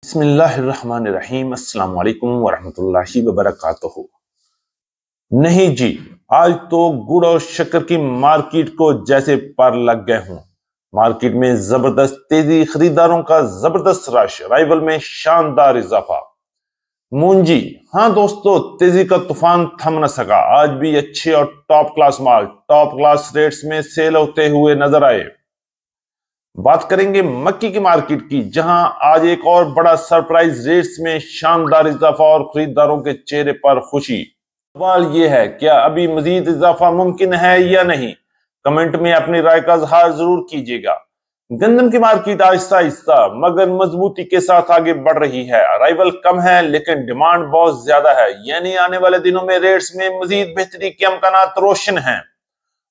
बिस्मिल्लाहिर्रहमानिर्रहीम अस्सलाम वालेकुम वरहमतुल्लाहि वबरकातुहू। नहीं जी, आज तो गुड़ और शक्कर की मार्केट को जैसे पर लग गए हों। मार्केट में जबरदस्त तेजी, खरीदारों का जबरदस्त रश, राइवल में शानदार इजाफा। मुंजी, हाँ दोस्तों, तेजी का तूफान थम न सका। आज भी अच्छे और टॉप क्लास माल टॉप क्लास रेट्स में सेल होते हुए नजर आए। बात करेंगे मक्की की मार्केट की, जहां आज एक और बड़ा सरप्राइज रेट्स में शानदार इजाफा और खरीदारों के चेहरे पर खुशी। सवाल यह है, क्या अभी मजीद इजाफा मुमकिन है या नहीं? कमेंट में अपनी राय का इजहार जरूर कीजिएगा। गंदम की मार्केट आहिस्ता आहिस्ता मगर मजबूती के साथ आगे बढ़ रही है। अराइवल कम है लेकिन डिमांड बहुत ज्यादा है, यानी आने वाले दिनों में रेट्स में मजीद बेहतरी के अमकानात रोशन हैं।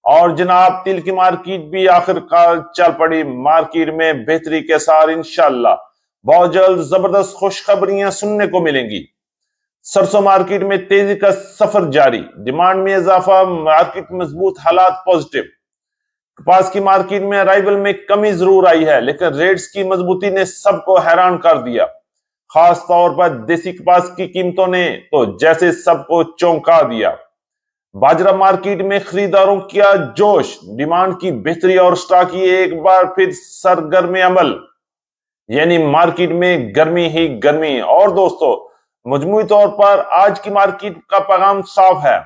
और जनाब, तिल की मार्केट भी आखिरकार चल पड़ी। मार्केट में बेहतरी के साथ इंशाल्लाह बहुत जल्द जबरदस्त खुशखबरियां सुनने को मिलेंगी। सरसों मार्केट में तेजी का सफर जारी, डिमांड में इजाफा, मार्केट मजबूत, हालात पॉजिटिव। कपास की मार्केट में अराइवल में कमी जरूर आई है, लेकिन रेट्स की मजबूती ने सबको हैरान कर दिया। खास तौर पर देसी कपास की कीमतों ने तो जैसे सबको चौंका दिया। बाजरा मार्केट में खरीदारों का जोश, डिमांड की बेहतरी और स्टॉक की एक बार फिर सरगर्म अमल, यानी मार्केट में गर्मी ही गर्मी। और दोस्तों, मजमूई तौर पर आज की मार्केट का पैगाम साफ है।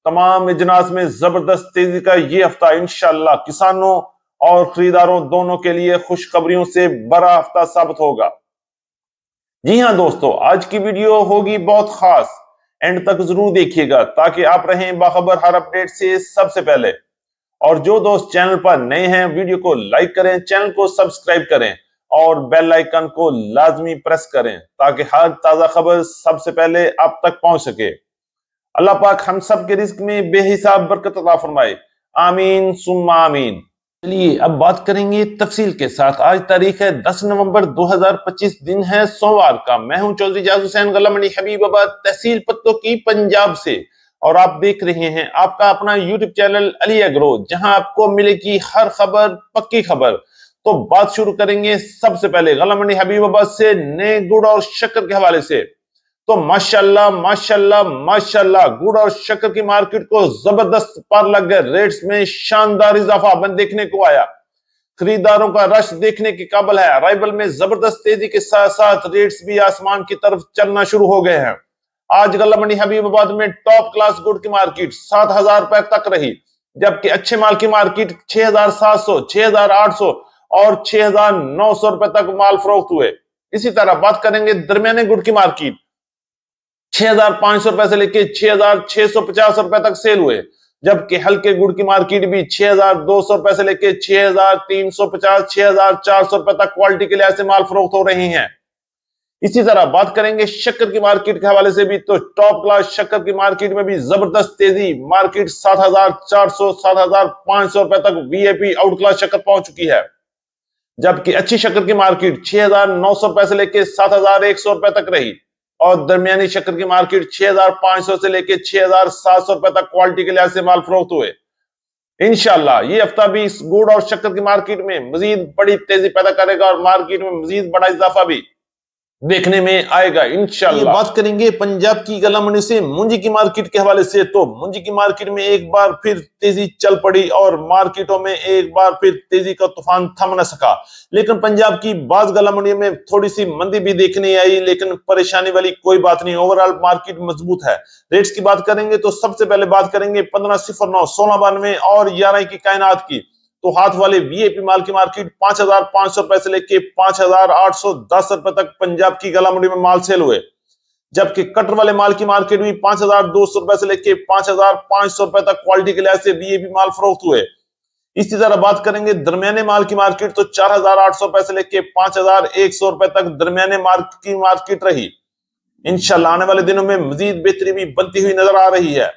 तमाम इजनास में जबरदस्त तेजी का ये हफ्ता इंशाल्लाह किसानों और खरीदारों दोनों के लिए खुशखबरियों से बड़ा हफ्ता साबित होगा। जी हाँ दोस्तों, आज की वीडियो होगी बहुत खास, एंड तक जरूर देखिएगा ताकि आप रहें बाखबर हर अपडेट से सबसे पहले। और जो दोस्त चैनल पर नए हैं, वीडियो को लाइक करें, चैनल को सब्सक्राइब करें और बेल आइकन को लाजमी प्रेस करें ताकि हर ताजा खबर सबसे पहले आप तक पहुंच सके। अल्लाह पाक हम सब के रिस्क में बेहिसाब बरकत अता फरमाए, आमीन सुम्मा आमीन। चलिए अब बात करेंगे तफसील के साथ। आज तारीख है 10 नवंबर 2025, दिन है सोमवार का। मैं हूं चौधरी जाज हुसैन, गला मंडी हबीबाबाद, तहसील पत्तों की, पंजाब से। और आप देख रहे हैं आपका अपना यूट्यूब चैनल अली एग्रो, जहां आपको मिलेगी हर खबर पक्की खबर। तो बात शुरू करेंगे सबसे पहले गला मंडी हबीबाबाद से नए गुड़ और शक्कर के हवाले से। तो माशाल्लाह माशाल्लाह माशाल्लाह, गुड़ और शक्कर की मार्केट को जबरदस्त पार लग गए। रेट्स में शानदार इजाफा देखने को आया। खरीदारों का रश देखने के काबिल है। अराइवल में जबरदस्त तेजी के साथ साथ रेट्स भी आसमान की तरफ चलना शुरू हो गए हैं। आज गला मंडी हबीबाबाद में टॉप क्लास गुड़ की मार्केट 7,000 रुपए तक रही, जबकि अच्छे माल की मार्केट 6,700, 6,800 और 6,900 रुपए तक माल फरोख्त हुए। इसी तरह बात करेंगे दरमियाने गुड़ की मार्केट, 6,500 रुपए से लेके 6,650 रुपए तक सेल हुए, जबकि हल्के गुड़ की मार्केट भी 6,200 रुपए से लेके 6,350, 6,400 रुपए तक क्वालिटी के लिहाज से माल फरोख्त हो रही हैं। इसी तरह बात करेंगे शक्कर की मार्केट के हवाले से भी, तो टॉप क्लास शक्कर की मार्केट में भी जबरदस्त तेजी। मार्केट 7,400, 7,500 रुपए तक वीआईपी आउट क्लास शक्कर पहुंच चुकी है, जबकि अच्छी शक्कर की मार्केट 6,900 रुपए से लेके 7,100 रुपए तक रही। और दरमियानी शक्कर की मार्केट 6,500 से लेकर 6,700 रुपए तक क्वालिटी के लिहाज से माल फरोख्त हुए। इंशाल्लाह ये हफ्ता भी इस गुड़ और शक्कर की मार्केट में मजीद बड़ी तेजी पैदा करेगा और मार्केट में मजीद बड़ा इजाफा भी देखने में आएगा इंशाल्लाह। बात करेंगे पंजाब की गला मंडी से मुंजी की मार्केट के हवाले से। तो मुंजी की मार्केट में एक बार फिर तेजी चल पड़ी और मार्केटों में एक बार फिर तेजी का तूफान थम न सका। लेकिन पंजाब की बाज गला मंडी में थोड़ी सी मंदी भी देखने आई, लेकिन परेशानी वाली कोई बात नहीं, ओवरऑल मार्केट मजबूत है। रेट्स की बात करेंगे तो सबसे पहले बात करेंगे 1509, 1692 और 11 की कायनात की। तो हाथ वाले वीआईपी माल की मार्केट 5,500 रुपए से लेके 5,810 रुपए तक पंजाब की गला मंडी में माल सेल हुए, जबकि कटर वाले माल की मार्केट भी 5,200 रुपए से लेके 5,500 रुपए तक क्वालिटी के लिहाज से वीआईपी माल फरोख्त हुए। इसी तरह बात करेंगे दरमियाने माल की मार्केट, तो 4,800 रुपए से लेके 5,100 रुपए तक दरमियाने माल की मार्केट रही। इंशाल्लाह आने वाले दिनों में मजीद बेहतरी भी बनती हुई नजर आ रही है।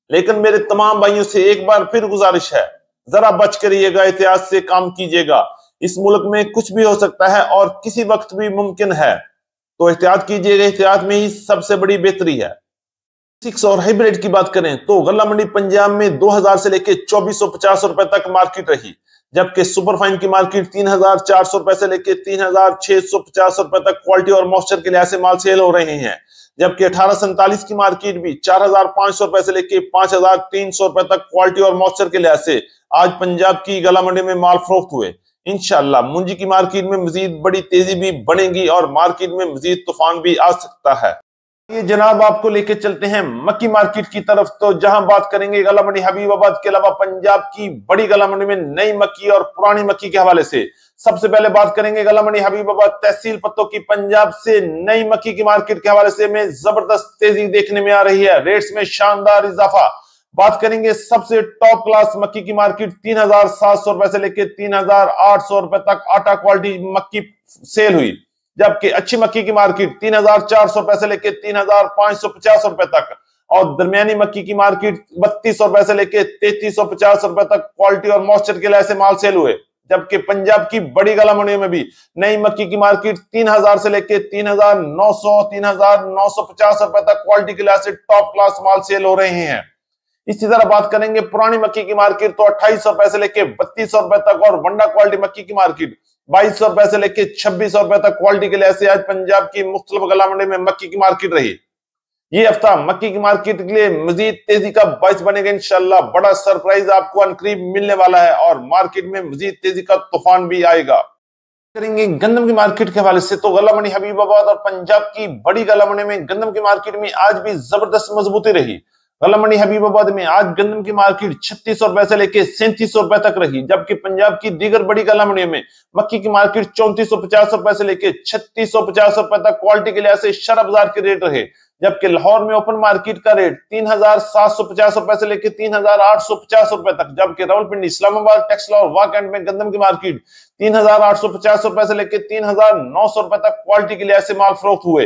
लेकिन मेरे तमाम भाइयों से एक बार फिर गुजारिश है, जरा बच कर रहिएगा, एहतियात से काम कीजिएगा। इस मुल्क में कुछ भी हो सकता है और किसी वक्त भी मुमकिन है, तो एहतियात कीजिएगा। एहतियात में ही सबसे बड़ी बेहतरी है। सिक्स और हाइब्रिड की बात करें तो गल्ला मंडी पंजाब में 2000 से लेकर 2450 रुपए तक मार्केट रही, जबकि सुपरफाइन की मार्केट 3400 रुपए से लेकर 3650 रुपए तक क्वालिटी और मॉइस्चर के लिहाज से माल सेल हो रहे हैं। जबकि 1847 की मार्केट भी 4500 रुपए से लेकर 5300 रुपए तक क्वालिटी और मॉइस्चर के लिहाज से आज पंजाब की गल्ला मंडी में माल फरोख्त हुए। इंशाल्लाह मुंजी की मार्केट में मजीद बड़ी तेजी भी बनेगी और मार्केट में मजीद तूफान भी आ सकता है। ये जनाब आपको लेके चलते हैं मक्की मार्केट की तरफ, तो जहां बात करेंगे गल्ला मंडी हबीबाबाद के अलावा पंजाब की बड़ी गल्ला मंडी में नई मक्की और पुरानी मक्की के हवाले से। सबसे पहले बात करेंगे गल्ला मंडी हबीबाबाद तहसील पत्तों की पंजाब से नई मक्की की मार्केट के हवाले से में जबरदस्त तेजी देखने में आ रही है, रेट्स में शानदार इजाफा। बात करेंगे सबसे टॉप क्लास मक्की की मार्केट 3700 रुपए से लेकर 3800 रुपए तक आटा क्वालिटी मक्की सेल हुई, जबकि अच्छी मक्की की मार्केट 3400 रुपए से लेकर 3550 रुपए तक और दरमियानी मक्की की मार्केट 3200 रुपए से लेकर 3350 रुपए तक क्वालिटी और मॉइस्चर के लिहाज से माल सेल हुए। जबकि पंजाब की बड़ी गल्ला मंडियों में भी नई मक्की की मार्केट 3000 से लेकर 3900 3950 रुपए तक क्वालिटी के लिहाज से टॉप क्लास माल सेल हो रहे हैं। इसी तरह बात करेंगे पुरानी मक्की की मार्केट तो 2800 रुपए से लेकर 3200 रुपए तक और वंडा क्वालिटी मक्की की मार्केट 2200 रुपए से लेकर 2600 रुपए तक क्वालिटी के लिहाज से आज पंजाब की मुख्तलिफ गल्ला मंडी में मक्की की मार्केट रही। ये हफ्ता मक्की की मार्केट के लिए मजीद तेजी का बाइस बनेगा। इंशाल्लाह बड़ा सरप्राइज आपको अनकरीब मिलने वाला है और मार्केट में मजीद तेजी का तूफान भी आएगा। करेंगे गंदम की मार्केट के हवाले से तो गल्ला मंडी हबीबाबाद और पंजाब की बड़ी गल्ला मंडी में गंदम की मार्केट में आज भी जबरदस्त मजबूती रही। गल्ला मंडी हबीबाबाद में आज गंदम की मार्केट 3600 रुपए से लेकर 3700 रुपए तक रही, जबकि पंजाब की दीगर बड़ी गल्ला मंडियों में मक्की की मार्केट 3450 रुपए से लेकर 3650 रुपए तक क्वालिटी के लिहाज से शरह बाजार के रेट रहे। जबकि लाहौर में ओपन मार्केट का रेट 3750 रुपए से लेकर 3850 रुपए तक, जबकि रावलपिंडी, इस्लामाबाद, टेक्सला और वाकंड में गंदम की मार्केट 3850 रुपए से लेकर 3900 रुपए तक क्वालिटी के लिहाज से माल फरोख्त हुए।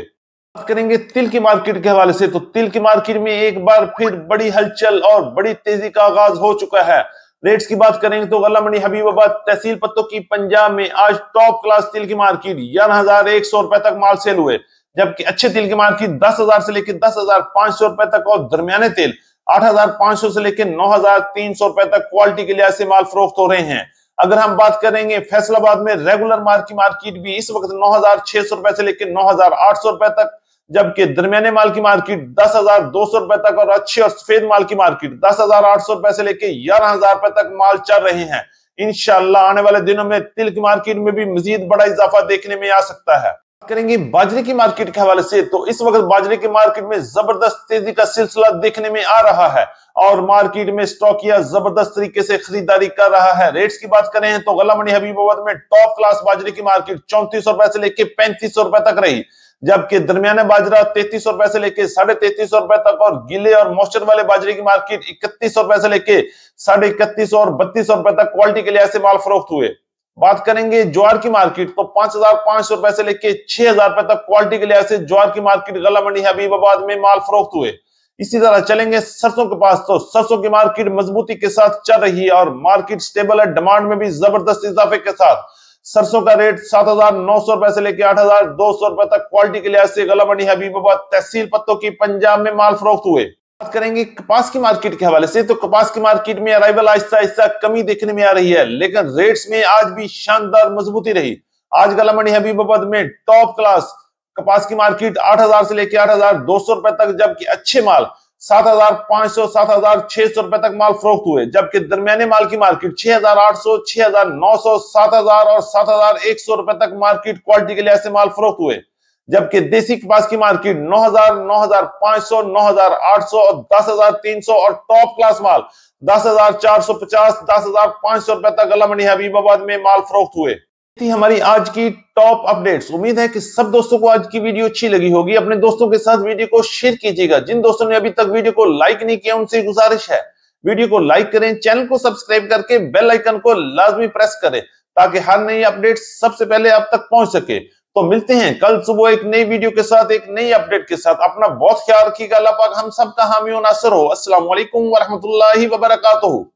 बात करेंगे तिल की मार्केट के हवाले से तो तिल की मार्केट में एक बार फिर बड़ी हलचल और बड़ी तेजी का आगाज हो चुका है। रेट्स की बात करेंगे तो गल्ला मंडी हबीबाबाद तहसील पत्तों की पंजाब में आज टॉप क्लास तिल की मार्केट 11100 रुपए तक माल सेल हुए, जबकि अच्छे तिल की मार्केट 10,000 से लेकर 10,500 रुपए तक और दरमियाने तेल 8,500 से लेकर 9,300 रुपए तक क्वालिटी के लिहाज से माल फरोख्त हो रहे हैं। अगर हम बात करेंगे फैसलाबाद में रेगुलर माल की मार्केट भी इस वक्त 9,600 रुपए से लेकर 9,800 रुपए तक, जबकि दरमियाने माल की मार्केट 10,200 रुपए तक और अच्छे और सफेद माल की मार्केट 10,800 रुपए से लेकर 11,000 रुपए तक माल चल रहे हैं। इंशाल्लाह आने वाले दिनों में तिल की मार्केट में भी मजीद बड़ा इजाफा देखने में आ सकता है। करेंगे बाजरे की मार्केट के हवाले से तो इस वक्त बाजरे की मार्केट में जबरदस्त तेजी का सिलसिला देखने में आ रहा है और मार्केट में स्टॉकिया जबरदस्त तरीके से खरीदारी कर रहा है। रेट्स की बात करें तो गल्ला मंडी हबीबाबाद में टॉप क्लास बाजरे की मार्केट 3400 रुपए से लेकर 3500 रुपए तक रही, जबकि दरमियाना बाजरा 3300 रुपए से लेकर 3350 रुपए तक और गीले और मॉइस्चर वाले बाजरे की मार्केट 3100 रुपए से लेकर 3150 और 3200 रुपए तक क्वालिटी के लिहाज से माल फरोख्त हुए। बात करेंगे ज्वार की मार्केट तो 5,500 रुपए से लेकर 6,000 रुपए तक क्वालिटी के लिहाज से ज्वार की मार्केट गल्ला मंडी हबीबाबाद में माल फरोख्त हुए। इसी तरह चलेंगे सरसों के पास तो सरसों की मार्केट मजबूती के साथ चल रही है और मार्केट स्टेबल है, डिमांड में भी जबरदस्त इजाफे के साथ सरसों का रेट 7,900 रुपए से लेकर 8,200 रुपए तक क्वालिटी के लिहाज से गल्ला मंडी हबीबाबाद तहसील पत्तों की पंजाब में माल फरोख्त हुए। बात करेंगे कपास की मार्केट के हवाले से तो कपास की मार्केट में अराइवल आहिस्ता आहिस्ता कमी देखने में आ रही है, लेकिन रेट्स में आज भी शानदार मजबूती रही। आज गल्ला मंडी हबीबाबाद में टॉप क्लास कपास की मार्केट 8,000 से लेकर 8,200 रुपए तक, जबकि अच्छे माल 7,500 7,600 रुपए तक माल फरोख्त हुए, जबकि दरमियाने माल की मार्केट 6,800 6,900 7,000 और 7,100 रुपए तक मार्केट क्वालिटी के लिहाज से माल फरोख्त हुए, जबकि देसी कपास की मार्केट 9,000 9,500 9,800 और 10,300 और टॉप क्लास माल 10,450 10,500 रुपए तक गल्ला मंडी हबीबाबाद में माल फरोख्त हुए। थी हमारी आज की टॉप अपडेट्स। उम्मीद है कि सब दोस्तों को आज की वीडियो अच्छी लगी होगी। अपने दोस्तों के साथ वीडियो को शेयर कीजिएगा। जिन दोस्तों ने अभी तक वीडियो को लाइक नहीं किया उनसे गुजारिश है वीडियो को लाइक करें, चैनल को सब्सक्राइब करके बेल आइकन को लाजमी प्रेस करें ताकि हर नई अपडेट सबसे पहले आप तक पहुंच सके। तो मिलते हैं कल सुबह एक नई वीडियो के साथ, एक नई अपडेट के साथ। अपना बहुत ख्याल रखिएगा। अल्लाह पाक हम सब का हामी और नासर हो। अस्सलाम वालेकुम व रहमतुल्लाहि व बरकातुहू।